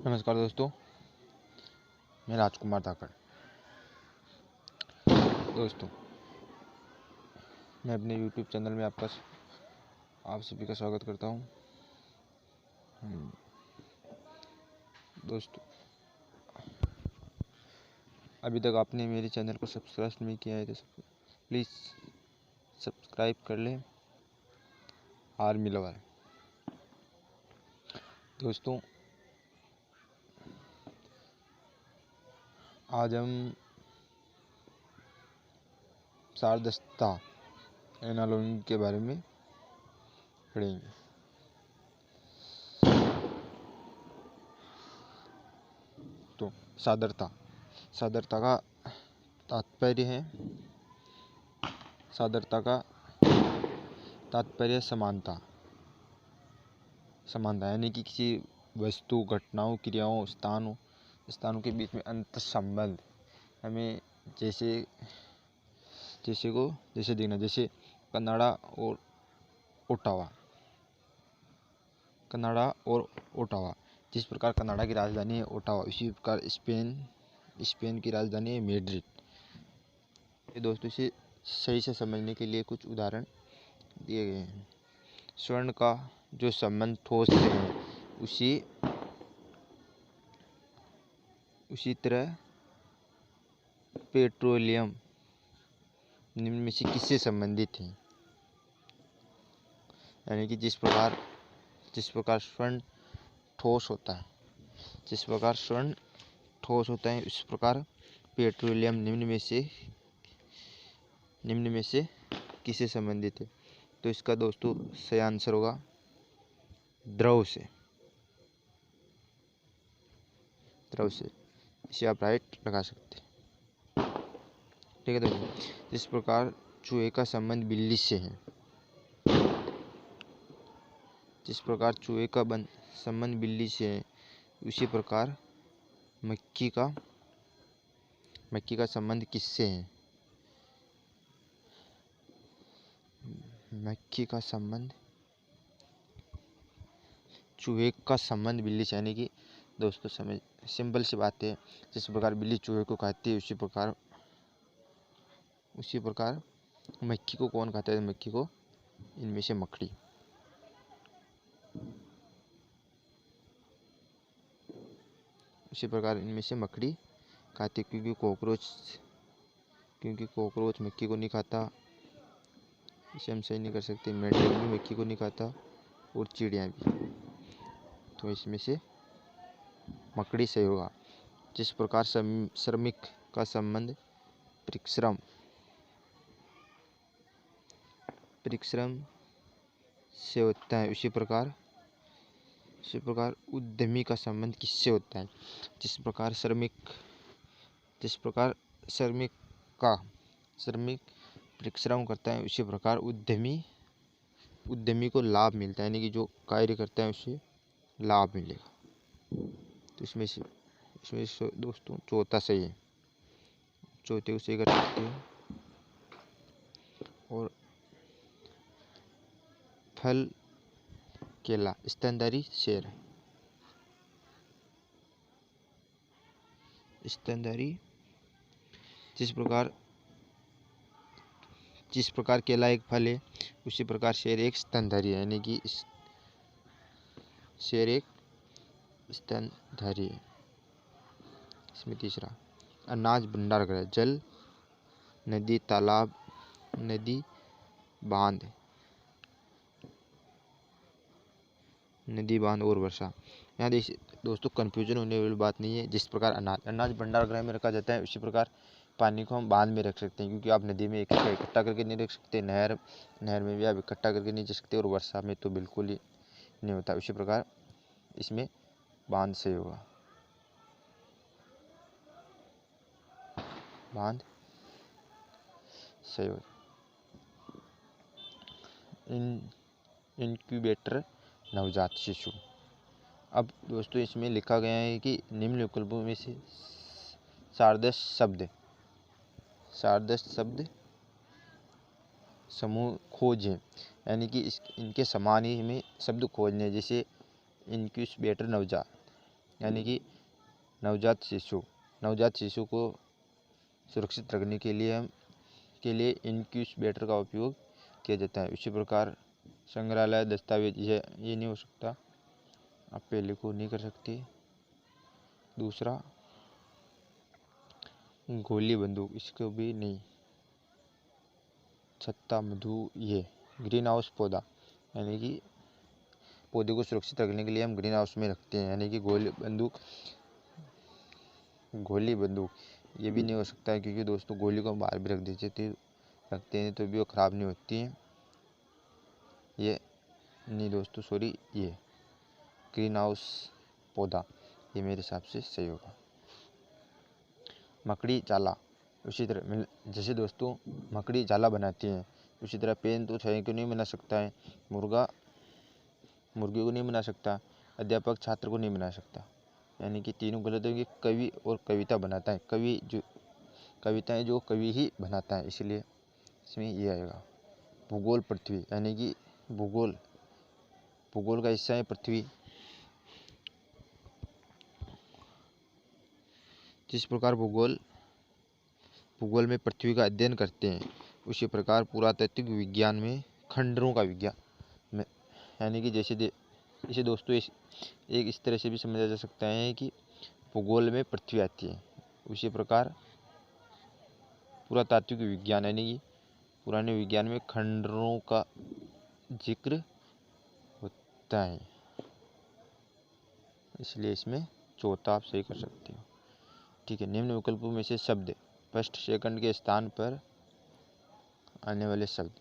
नमस्कार दोस्तों, मैं राजकुमार धाकड़। दोस्तों, मैं अपने YouTube चैनल में आप सभी का स्वागत करता हूं। दोस्तों, अभी तक आपने मेरे चैनल को सब्सक्राइब नहीं किया है तो प्लीज़ सब्सक्राइब कर लें और मिलवाएं। दोस्तों, आज हम सारदस्ता एनालॉजी के बारे में पढ़ेंगे। तो सादरता का तात्पर्य समानता यानी कि किसी वस्तु, घटनाओं, क्रियाओं, स्थानों के बीच में अंतर संबंध हमें जैसे देखना, जैसे कनाडा और ओटावा। जिस प्रकार कनाडा की राजधानी है ओटावा, उसी प्रकार स्पेन की राजधानी है मैड्रिड। ये दोस्तों से सही से समझने के लिए कुछ उदाहरण दिए गए हैं। स्वर्ण का जो संबंध ठोस से है, उसी तरह पेट्रोलियम निम्न में से किससे संबंधित है? यानी कि जिस प्रकार स्वर्ण ठोस होता है, उस प्रकार पेट्रोलियम निम्न में से किससे संबंधित है? तो इसका दोस्तों सही आंसर होगा द्रव से। इसे आप राइट लगा सकते हैं। ठीक है दोस्तों, जिस प्रकार चूहे का संबंध बिल्ली से है, उसी प्रकार मक्खी का संबंध किससे है? मक्खी का संबंध चूहे का संबंध बिल्ली से, यानी कि दोस्तों समझ सिंपल सी बात है। जिस प्रकार बिल्ली चूहे को खाती है, उसी प्रकार मक्खी को कौन खाता है? मक्खी को इनमें से मकड़ी। उसी प्रकार इनमें से मकड़ी खाती, क्योंकि कॉकरोच मक्खी को नहीं खाता। इसे हम सही नहीं कर सकते। मेंढक भी मक्खी को नहीं खाता और चिड़िया भी। तो इसमें से मकड़ी सही होगा। जिस प्रकार श्रमिक का संबंध परिश्रम से होता है, उसी प्रकार उद्यमी का संबंध किससे होता है? जिस प्रकार श्रमिक परिश्रम करता है, उसी प्रकार उद्यमी को लाभ मिलता है, यानी कि जो कार्य करता है उसे लाभ मिलेगा। तो इसमें से दोस्तों चौथा सही है। चौथे को सही कर सकते हैं। और फल केला स्तनधारी शेर है। जिस प्रकार केला एक फल है, उसी प्रकार शेर एक स्तनधारी है, यानी कि शेर एक स्तनधारी है। इसमें तीसरा अनाज भंडार गृह, जल, नदी, तालाब, नदी बांध और वर्षा। यहाँ देखिए दोस्तों, कंफ्यूजन होने वाली बात नहीं है। जिस प्रकार अनाज भंडार गृह में रखा जाता है, उसी प्रकार पानी को हम बांध में रख सकते हैं, क्योंकि आप नदी में इकट्ठा करके नहीं रख सकते, नहर में भी आप इकट्ठा करके नहीं जा सकते, और वर्षा में तो बिल्कुल ही नहीं होता। उसी प्रकार इसमें बांध से होगा। बांध सही होगा। इनक्यूबेटर नवजात शिशु। अब दोस्तों इसमें लिखा गया है कि निम्न विकल्पों में से सारदर्श शब्द समूह खोजें, यानी कि इनके समान ही हमें शब्द खोजने। जैसे इनक्यूबेटर नवजात, यानी कि नवजात शिशु को सुरक्षित रखने के लिए इनक्यूबेटर का उपयोग किया जाता है। इसी प्रकार संग्रहालय दस्तावेज ये नहीं हो सकता, आप पहले को नहीं कर सकते। दूसरा गोली बंदूक, इसको भी नहीं। छत्ता मधु, ये ग्रीन हाउस पौधा, यानी कि पौधे को सुरक्षित रखने के लिए हम ग्रीन हाउस में रखते हैं। यानी कि गोली बंदूक ये भी नहीं हो सकता है, क्योंकि दोस्तों गोली को हम बाहर भी रखते हैं तो भी वो ख़राब नहीं होती है। ये नहीं दोस्तों, सॉरी, ये ग्रीन हाउस पौधा ये मेरे हिसाब से सही होगा। मकड़ी जाला, उसी तरह जैसे दोस्तों मकड़ी जाला बनाती हैं, उसी तरह पेन तो छाया को नहीं बना सकता है, मुर्गी को नहीं बना सकता, अध्यापक छात्र को नहीं बना सकता। यानी कि तीनों गलत होंगे। कवि और कविता बनाता है, कविताएं जो कवि ही बनाता है, इसलिए इसमें ये आएगा। भूगोल पृथ्वी, यानी कि भूगोल का हिस्सा है पृथ्वी। जिस प्रकार भूगोल में पृथ्वी का अध्ययन करते हैं, उसी प्रकार पुरातात्विक विज्ञान में खंडरों का विज्ञान में, यानी कि इसे दोस्तों एक इस तरह से भी समझा जा सकता है कि भूगोल में पृथ्वी आती है, उसी प्रकार पुरातात्विक विज्ञान यानी कि पुराने विज्ञान में खंडरों का जिक्र होता है, इसलिए इसमें चौथा आप सही कर सकते हो। ठीक है, निम्न विकल्पों में से शब्द फर्स्ट सेकंड के स्थान पर आने वाले शब्द।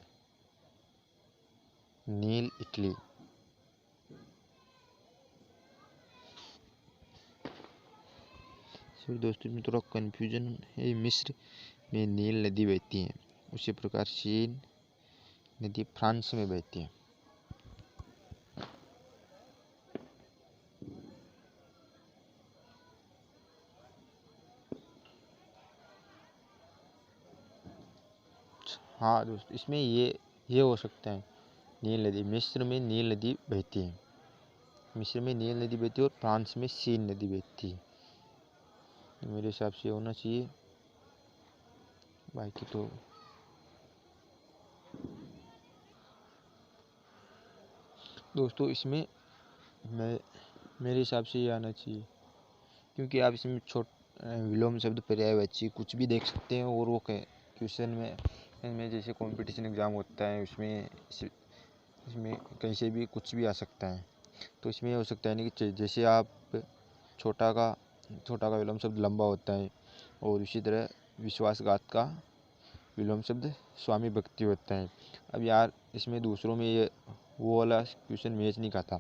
नील इटली, सॉरी दोस्तों में थोड़ा कन्फ्यूजन है। मिस्र में नील नदी बहती है, उसी प्रकार सीन नदी फ्रांस में बहती है। हाँ दोस्तों, इसमें ये हो सकता है, नील नदी, मिस्र में नील नदी बहती है, और फ्रांस में सीन नदी बहती है। मेरे हिसाब से होना चाहिए, बाकी तो दोस्तों इसमें मेरे हिसाब से ये आना चाहिए, क्योंकि आप इसमें विलोम शब्द, पर्यायवाची कुछ भी देख सकते हैं, और वो क्वेश्चन में जैसे कंपटीशन एग्ज़ाम होता है इसमें कहीं से भी कुछ भी आ सकता है। तो इसमें ये हो सकता है नहीं कि जैसे आप छोटा का विलोम शब्द लंबा होता है, और इसी तरह विश्वासघात का विलोम शब्द स्वामी भक्ति होता है। अब यार इसमें दूसरों में ये वो वाला क्वेश्चन मैच नहीं खाता,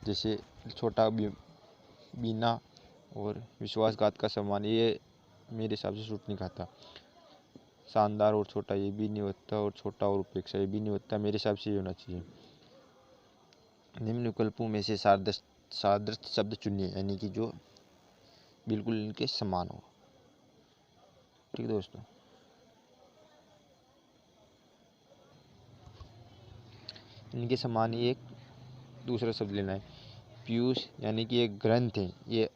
जैसे छोटा बीना और विश्वासघात का सम्मान, ये मेरे हिसाब से सूट नहीं खाता। शानदार और छोटा ये भी नहीं होता, और छोटा और उपेक्षा ये भी नहीं होता। मेरे हिसाब से ये होना चाहिए। निम्न विकल्पों में से सादृश्य शब्द चुनिए, यानी कि जो बिल्कुल इनके समान हो। ठीक है दोस्तों, इनके समान ही एक दूसरा शब्द लेना है। पीयूष, यानी कि एक ग्रंथ है, ये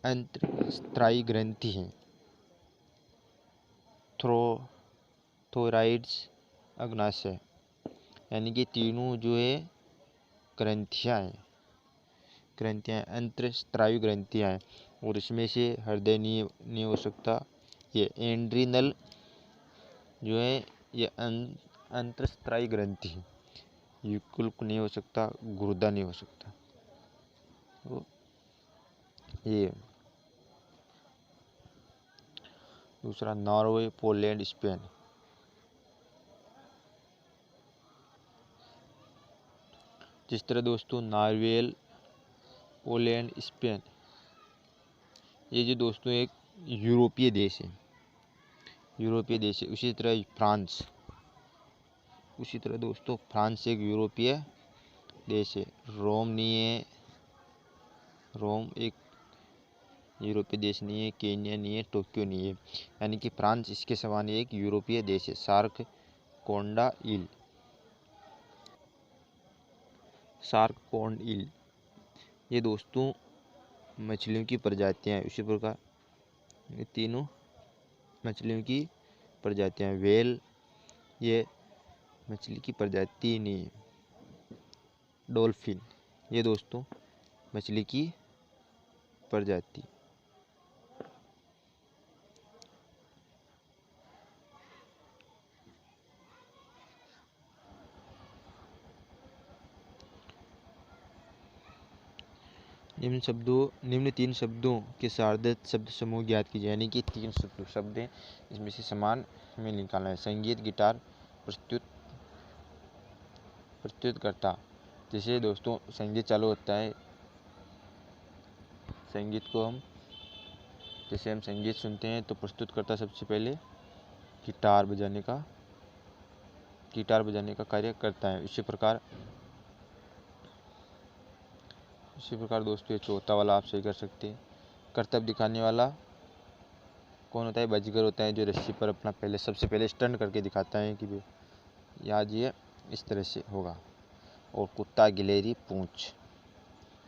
अंतःस्त्रायी ग्रंथि है। थोराइड्स, अग्नाशय, यानी कि तीनों जो है ग्रंथियाँ अंतःस्त्रायी ग्रंथियाँ हैं, और इसमें से हृदय नहीं हो सकता। ये एड्रिनल जो है ये अंतःस्त्रायी ग्रंथि है। युक्ल नहीं हो सकता, गुर्दा नहीं हो सकता। तो ये दूसरा नॉर्वे, पोलैंड, स्पेन। जिस तरह दोस्तों नॉर्वे, पोलैंड, स्पेन ये जो दोस्तों एक यूरोपीय देश है, उसी तरह फ्रांस एक यूरोपीय देश है। रोम एक यूरोपीय देश नहीं है, केन्या नहीं है, टोक्यो नहीं है, यानी कि फ्रांस इसके समान एक यूरोपीय देश है। शार्क पॉन्ड ईल, ये दोस्तों मछलियों की प्रजातियाँ हैं। उसी प्रकार ये तीनों मछलियों की प्रजातियाँ हैं। व्हेल ये मछली की प्रजाति नहीं है। डॉल्फिन ये दोस्तों मछली की प्रजाति। निम्न तीन शब्दों के सार्वधातुक शब्द समूह ज्ञात कीजिए। यानी कि तीन शब्द हैं, इसमें से समान हमें निकालना है। संगीत, गिटार, प्रस्तुतकर्ता। जैसे दोस्तों संगीत चालू होता है, संगीत को हम जैसे हम संगीत सुनते हैं तो प्रस्तुतकर्ता सबसे पहले गिटार बजाने का कार्य करता है। इसी प्रकार दोस्तों ये चौथा वाला आप सही कर सकते हैं। करतब दिखाने वाला कौन होता है? बाजीगर होता है, जो रस्सी पर अपना सबसे पहले स्टंट करके दिखाता है कि आज ये इस तरह से होगा। और कुत्ता, गिलहरी, पूंछ।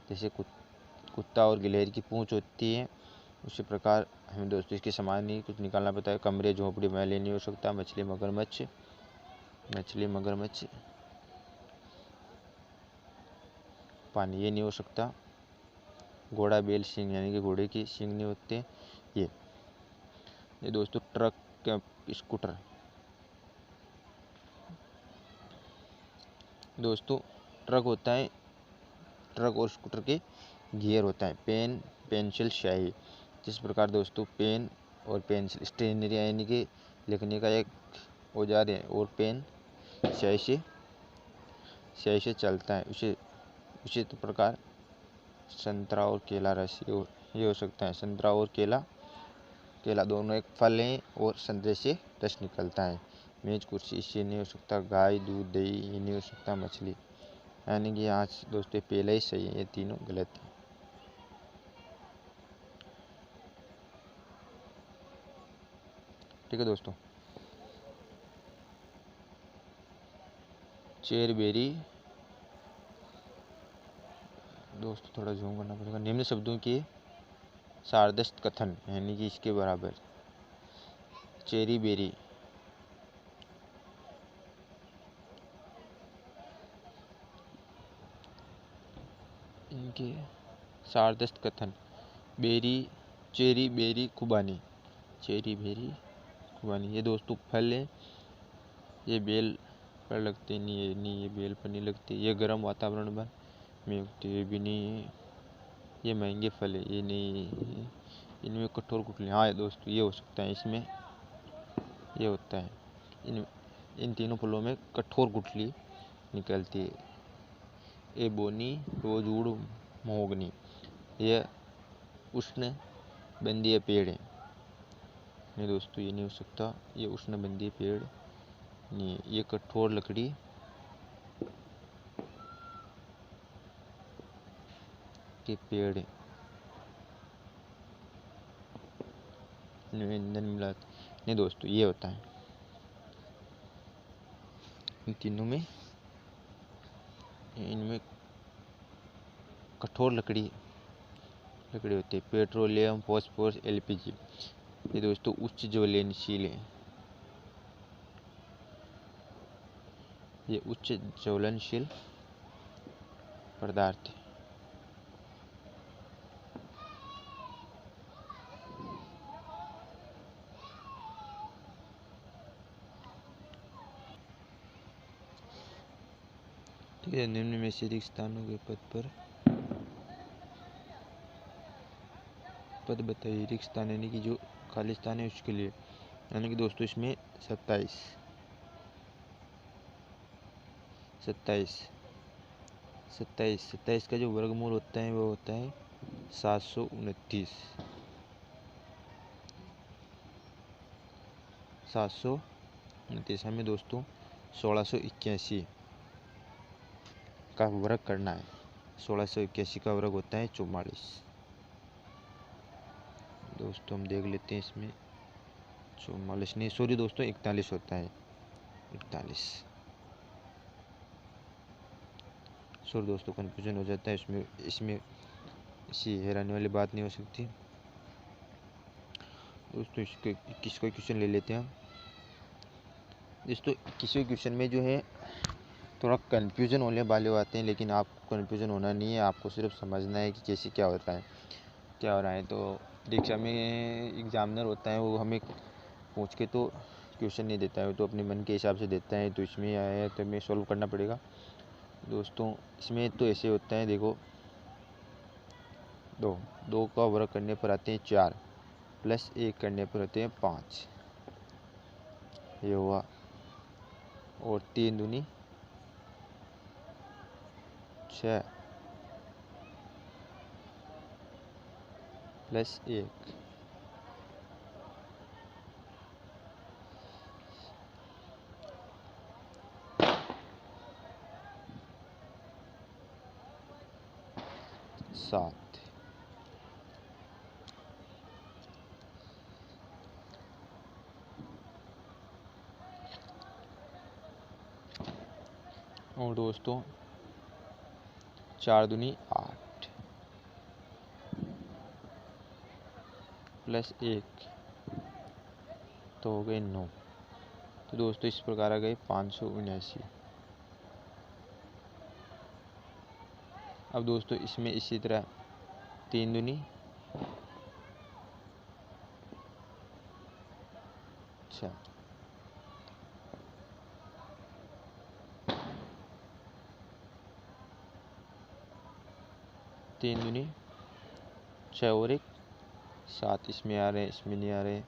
जैसे कुत्ता और गिलहरी की पूंछ होती है, उसी प्रकार हमें दोस्तों इसके समान ही कुछ निकालना पड़ता है। कमरे, झोंपड़ी, महल नहीं हो सकता। मछली, मगरमच्छ, पानी ये नहीं हो सकता। घोड़ा, बैल, सींग यानी कि घोड़े की सींग नहीं होते। ये दोस्तों ट्रक, स्कूटर। दोस्तों ट्रक होता है, ट्रक और स्कूटर के गियर होता है। पेन, पेंसिल, स्याही। जिस प्रकार दोस्तों पेन और पेंसिल स्टेशनरी यानी कि लिखने का एक औजार है, और पेन स्याही से चलता है। उसी प्रकार संतरा और केला रस ये हो सकता है। संतरा और केला दोनों एक फल हैं और संतरे से रस निकलता है। मेज, कुर्सी इससे नहीं हो सकता। गाय, दूध, दही ये नहीं हो सकता। मछली यानी कि यहाँ दोस्तों पहले ही सही है, ये तीनों गलत है। ठीक है दोस्तों। चेरबेरी दोस्तों थोड़ा जूम करना पड़ेगा। निम्न शब्दों के सार्वधातुक कथन यानी कि इसके बराबर। चेरी बेरी, इनके सार्वधातुक कथन। चेरी बेरी खुबानी। चेरी बेरी खुबानी ये दोस्तों फल है। ये बेल पर लगते नहीं, ये बेल पर नहीं लगते। ये गर्म वातावरण में उगते, ये भी नहीं है। ये महंगे फल है, ये नहीं है। इनमें कठोर गुठली, हाँ दोस्तों ये हो सकता है। इसमें ये होता है, इन तीनों फलों में कठोर गुठली निकलती है। ए बोनी, रोजवुड, महोगनी यह उष्ण बंदीय पेड़ है। नहीं दोस्तों ये नहीं हो सकता, ये उष्ण बंदीय पेड़ नहीं है। ये कठोर लकड़ी के पेड़ है। ईंधन मिला नहीं दोस्तों, ये होता है। इन तीनों में इनमें कठोर लकड़ी होती है। पेट्रोलियम, फॉस्फोरस, एलपीजी ये दोस्तों उच्च ज्वलनशील है। ये उच्च ज्वलनशील पदार्थ है। ठीक है। निम्न में से रिक्त स्थानों के पद बताइए। रिक्त स्थान यानी कि जो खाली स्थान है उसके लिए। यानी कि दोस्तों इसमें 27 का जो वर्गमूल होता है वो होता है 729। 729 हमें दोस्तों 1681 का वर्ग करना है। 1681 का वर्ग होता है 44। दोस्तों हम देख लेते हैं इसमें 44 नहीं, सॉरी दोस्तों 41 होता है। 41 सॉरी दोस्तों कन्फ्यूजन हो जाता है इसमें इसी हैरानी वाली बात नहीं हो सकती। दोस्तों इसके 21वां क्वेश्चन ले लेते हैं। दोस्तों 21वें क्वेश्चन में जो है थोड़ा कन्फ्यूज़न होने वाले आते हैं, लेकिन आपको कन्फ्यूज़न होना नहीं है, आपको सिर्फ समझना है कि कैसे क्या होता है, क्या हो रहा है। तो परीक्षा में एग्जामिनर होता है, वो हमें पूछ के तो क्वेश्चन नहीं देता है, तो अपने मन के हिसाब से देता है। तो इसमें आया है तो हमें सॉल्व करना पड़ेगा। दोस्तों इसमें तो ऐसे होता है, देखो दो का वर्ग करने पर आते हैं 4, प्लस 1 करने पर आते हैं 5, ये हुआ। और 3 दूनी 6 प्लस 1, सात। और दोस्तों 4 दूनी 8 प्लस 1 तो हो गए 9। तो दोस्तों इस प्रकार आ गए 579। अब दोस्तों इसमें इसी तरह 3 दूनी 6, 3 दूनी 6 और 1 7, इसमें आ रहे हैं, इसमें नहीं आ रहे।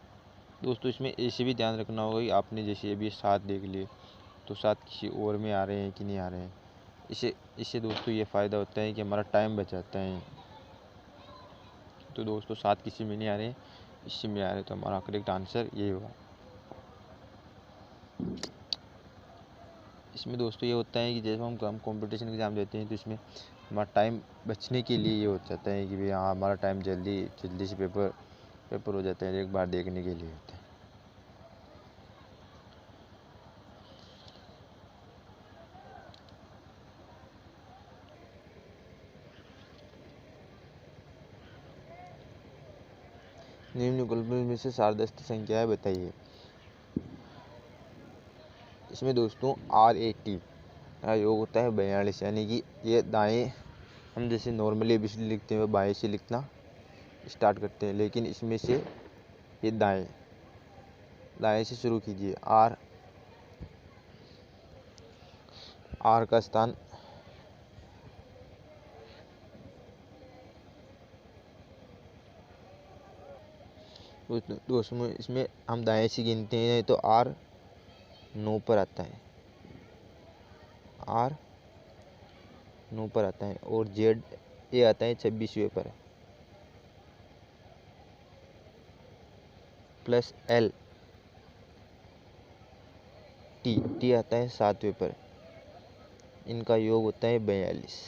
दोस्तों इसमें ऐसे भी ध्यान रखना होगा कि आपने जैसे अभी 7 देख लिए, तो 7 किसी और में आ रहे हैं कि नहीं आ रहे हैं। इससे दोस्तों ये फ़ायदा होता है कि हमारा टाइम बच जाता है। तो दोस्तों 7 किसी में नहीं आ रहे, इसी में आ रहे, तो हमारा करेक्ट आंसर यही होगा। इसमें दोस्तों ये होता है कि जैसे हम कंपटीशन एग्ज़ाम देते हैं, तो इसमें हमारा टाइम बचने के लिए ये हो जाता है कि भाई हाँ हमारा टाइम जल्दी से पेपर हो जाता है, एक बार देखने के लिए होता है। निम्नलिखित में से सार्वत्रिक संख्याएं बताइए। इसमें दोस्तों RAT का योग होता है 42, यानी कि ये दाएं हम जैसे नॉर्मली ABCD लिखते हैं बाएं से लिखना स्टार्ट करते हैं, लेकिन इसमें से ये दाएं से शुरू कीजिए। आर का स्थान दोस्तों इसमें हम दाएं से गिनते हैं तो R 9 पर आता है, R 9 पर आता है। और ये आता है 26वें पर, प्लस T आता है 7वें पर। इनका योग होता है 42।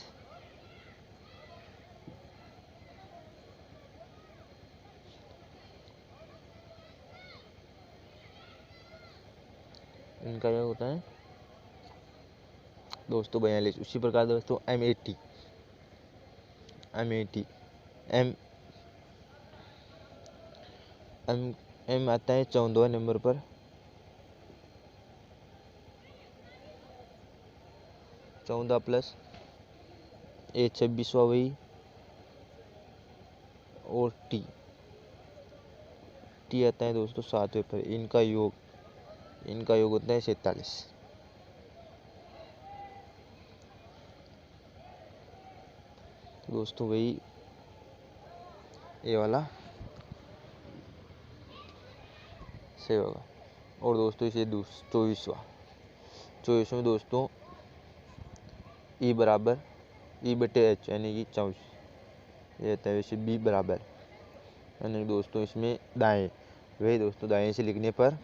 इनका योग होता है दोस्तों 42। उसी प्रकार दोस्तों MAT M आता है 14वें नंबर पर, 14 प्लस 26वां वही, और T आता है दोस्तों 7वें पर। इनका योग होता है 47। तो दोस्तों वही ये वाला सही होगा। और दोस्तों इसे 24वां में दोस्तों E/H यानी कि 24 ये रहता है। वैसे B बराबर यानी कि दोस्तों इसमें दाएं, वही दोस्तों दाएं से लिखने पर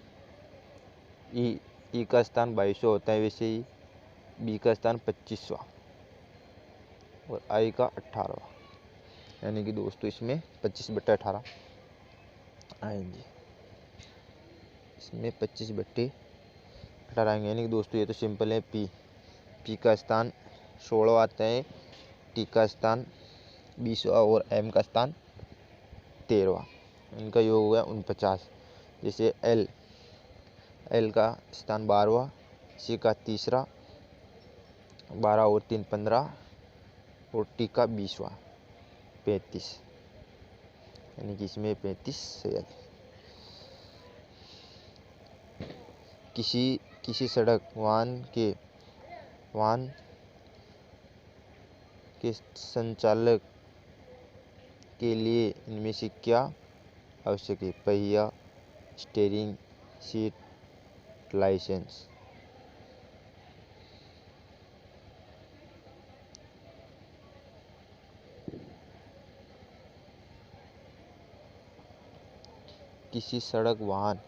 E का स्थान 22वां होता है, वैसे ही B का स्थान 25वां और I का 18वां, यानी कि दोस्तों इसमें 25/18 आएंगे। इसमें 25/18 आएंगे, यानी कि दोस्तों ये तो सिंपल है। P का स्थान 16 आता है, T का स्थान 20वां और M का स्थान 13वां। इनका योग हो गया 49। जैसे L का स्थान 12वां, C का तीसरा 12 और 3 15 और T का 20वां 35, यानी कि इसमें 35 सही है। किसी सड़क वाहन के संचालक के लिए इनमें से क्या आवश्यक है? पहिया, स्टीयरिंग, सीट, लाइसेंस। किसी सड़क वाहन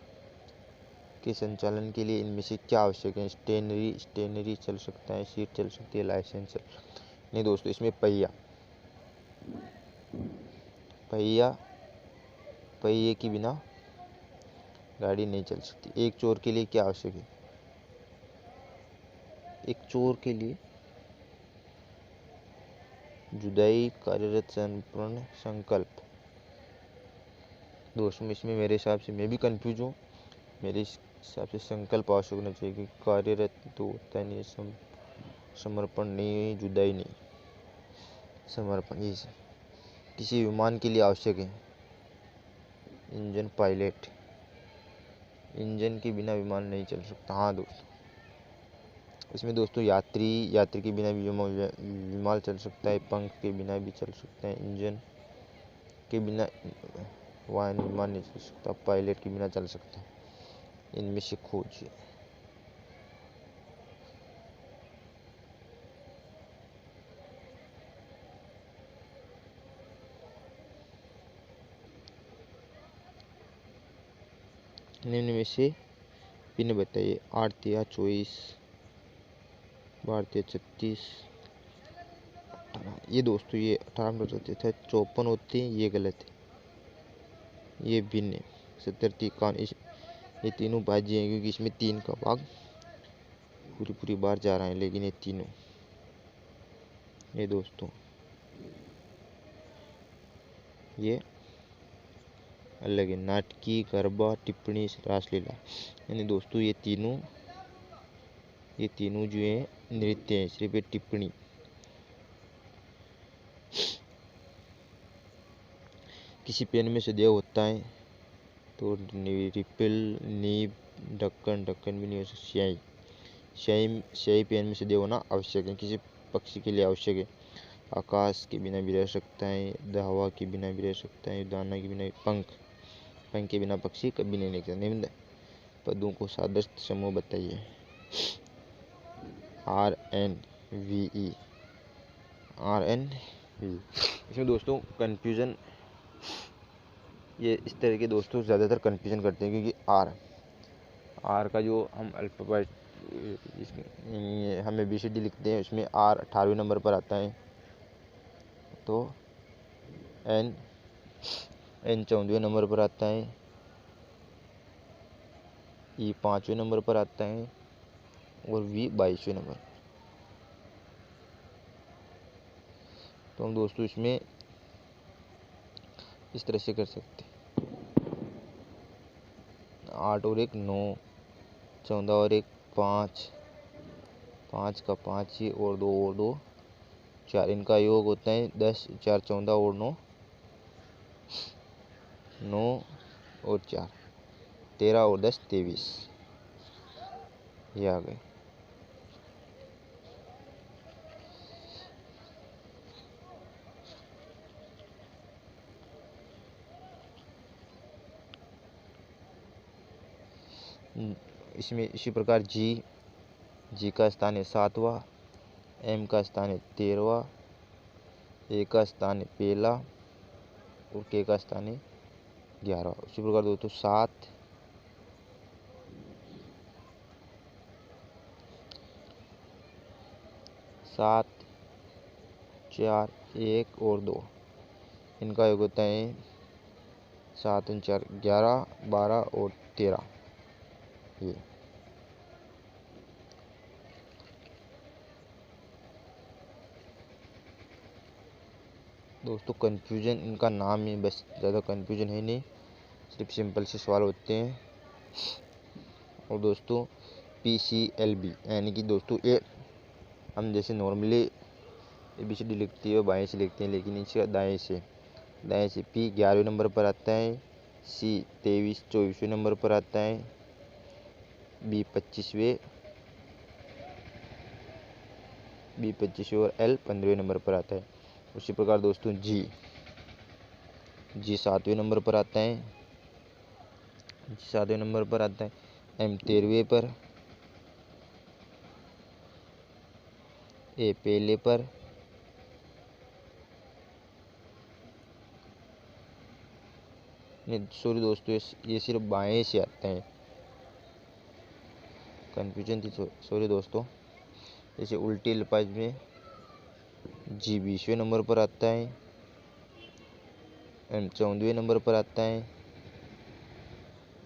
के संचालन के लिए इनमें से क्या आवश्यक है? स्टेनरी चल सकता है, सीट चल सकती है, लाइसेंस चल नहीं दोस्तों, इसमें पहिए के बिना गाड़ी नहीं चल सकती। एक चोर के लिए क्या आवश्यक है? एक चोर के लिए जुदाई, कार्यरत समर्पण, संकल्प। दोस्तों इसमें मेरे हिसाब से मैं भी कंफ्यूज हूँ। मेरे हिसाब से संकल्प आवश्यक होना चाहिए कि कार्यरत तो होता नहीं, समर्पण नहीं, जुदाई नहीं, समर्पण। ये किसी विमान के लिए आवश्यक है? Engine, pilot. इंजन के बिना विमान नहीं चल सकता। हाँ दोस्तों, इसमें दोस्तों यात्री के बिना भी विमान चल सकता है, पंख के बिना भी चल सकता है, इंजन के बिना विमान नहीं चल सकता, पायलट के बिना चल सकता है। इनमें से खोजिए। निम्न में से पिन बताइए। 8 तिया 24, 12 तिया 36, 18। ये दोस्तों ये 18 में होते थे, 54 होते हैं, ये गलत है, ये भिन्न है। 70 तिक्कान, ये तीनों भाज्य हैं क्योंकि इसमें 3 का भाग पूरी बार जा रहा है, लेकिन ये तीनों ये दोस्तों ये अलग है। नाटकी, गरबा, टिप्पणी, रासलीला, यानी दोस्तों ये तीनों जो है नृत्य हैं, सिर्फ एक टिप्पणी। किसी पेन में से देव होता है तो रिपिल, नीब, ढक्कन भी नहीं हो सकता। स्याही पेन में से देव होना आवश्यक है। किसी पक्षी के लिए आवश्यक है? आकाश के बिना भी रह सकता है, हवा के बिना भी रह सकता है, दाना के बिना, पंख के बिना पक्षी कभी नहीं निकलता। निम्न पदों को सादृश्य समूह बताइए। RNVE। इसमें दोस्तों कंफ्यूजन, ये इस तरह के दोस्तों ज़्यादातर कंफ्यूजन करते हैं क्योंकि आर का जो हम अल्फ़ाबेट हम ABCD लिखते हैं, उसमें R 18वें नंबर पर आता है, तो N 14वें नंबर पर आता है, E 5वें नंबर पर आता है और V 22वें नंबर। तो हम दोस्तों इसमें इस तरह से कर सकते हैं। 8 और 1 9, 14 और 1 5, 5 का 5 ही, और 2 4। इनका योग होता है 10, 4 14 और 9 और 4 13 और 10 23। ये आ गए। इसमें इसी प्रकार जी का स्थान है 7वां, M का स्थान है 13वां, A का स्थान है पहला और K का स्थान है 11वां। उसी प्रकार दोस्तों 7 4 1 और 2, इनका योग होता है 7 और 4 11, 12 और 13। ये दोस्तों कन्फ्यूजन इनका नाम ही, बस ज़्यादा कन्फ्यूजन है नहीं, सिर्फ सिंपल से सवाल होते हैं। और दोस्तों PCLB यानी कि दोस्तों ये हम जैसे नॉर्मली ABCD लिखती है बाएं से लिखते हैं, लेकिन इसका दाएं से P 11वें नंबर पर आता है, C 23-24वें नंबर पर आता है, B 25वें और L 15वें नंबर पर आता है। उसी प्रकार दोस्तों G 7वें नंबर पर आता है, M 13वें पर, A पहले पर, सॉरी दोस्तों ये सिर्फ बाएं से आता है, कन्फ्यूजन थी, सॉरी दोस्तों। जैसे उल्टी अल्फाज में G 20वें नंबर पर आता है, M 14वें नंबर पर आता है,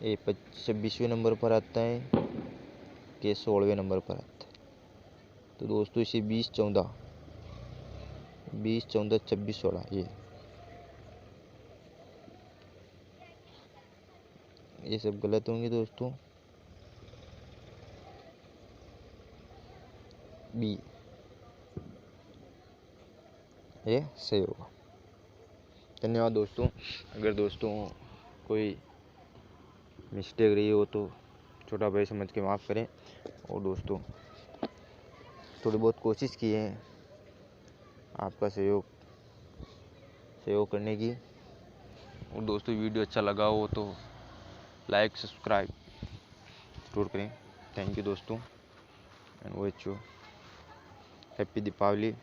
A 26वें नंबर पर आता है, K 16वें नंबर पर आता है। तो दोस्तों इसे 20, 14, 26, 16 ये सब गलत होंगे दोस्तों। B ये सही होगा। धन्यवाद दोस्तों। अगर दोस्तों कोई मिस्टेक रही हो तो छोटा भाई समझ के माफ़ करें। और दोस्तों थोड़ी बहुत कोशिश की है आपका सहयोग करने की। और दोस्तों वीडियो अच्छा लगा हो तो लाइक सब्सक्राइब जरूर करें। थैंक यू दोस्तों and wish you happy Deepawali.